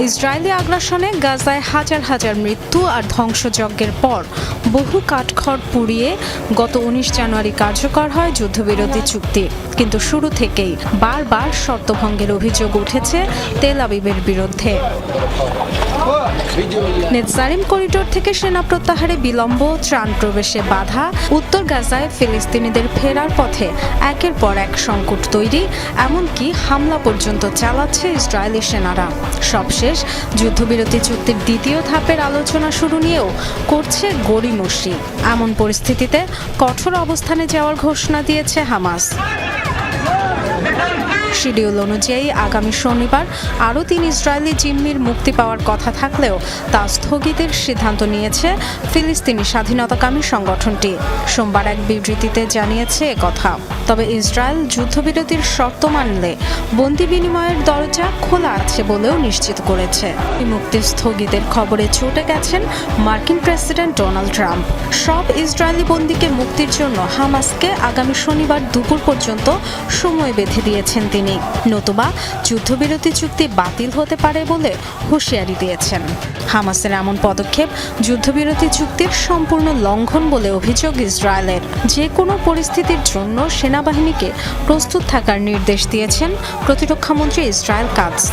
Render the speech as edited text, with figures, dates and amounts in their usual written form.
Israeli আগ্রাসনে গাজায় হাজার হাজার মৃত্যু আর ধ্বংসযজ্ঞের পর বহু কাঠখড় পুড়িয়ে গত ১৯ জানুয়ারি কার্যকর হয় যুদ্ধবিরতি চুক্তি। কিন্তু শুরু থেকেই বারবার শর্তভঙ্গের অভিযোগ উঠেছে তেল আবিবের বিরুদ্ধে। নেতজারিম করিডোর থেকে সেনা প্রত্যাহারে বিলম্ব, ত্রাণ প্রবেশে বাধা, উত্তর গাজায় ফিলিস্তিনিদের ফেরার পথে একের পর এক সংকট তৈরি, এমনকি হামলা পর্যন্ত চালাচ্ছে ইসরায়েলি সেনারা। সবশেষ যুদ্ধবিরতি চুক্তির দ্বিতীয় ধাপের আলোচনা শুরু নিয়েও করছে গড়িমসি। এমন পরিস্থিতিতে কঠোর অবস্থানে যাওয়ার ঘোষণা দিয়েছে হামাস। শিডিউল অনুযায়ী আগামী শনিবার আরও ৩ ইসরায়েলি জিম্মির মুক্তি পাওয়ার কথা থাকলেও তা স্থগিতের সিদ্ধান্ত নিয়েছে ফিলিস্তিনি স্বাধীনতাকামী সংগঠনটি। সোমবার এক বিবৃতিতে জানিয়েছে একথা। তবে ইসরায়েল যুদ্ধবিরতির শর্ত মানলে বন্দি বিনিময়ের দরজা খোলা আছে বলেও নিশ্চিত করেছে। মুক্তি স্থগিতের খবরে চটে গেছেন মার্কিন প্রেসিডেন্ট ডোনাল্ড ট্রাম্প। সব ইসরায়েলি বন্দীকে মুক্তির জন্য হামাসকে আগামী শনিবার দুপুর পর্যন্ত সময় বেঁধে দিয়েছেন তিনি। নতুবা যুদ্ধবিরতি চুক্তি বাতিল হতে পারে বলে হুঁশিয়ারি দিয়েছেন। হামাসের এমন পদক্ষেপ যুদ্ধবিরতি চুক্তির সম্পূর্ণ লঙ্ঘন বলে অভিযোগ ইসরায়েলের। যে কোনো পরিস্থিতির জন্য সেনাবাহিনীকে প্রস্তুত থাকার নির্দেশ দিয়েছেন প্রতিরক্ষামন্ত্রী ইসরায়েল কাটজ।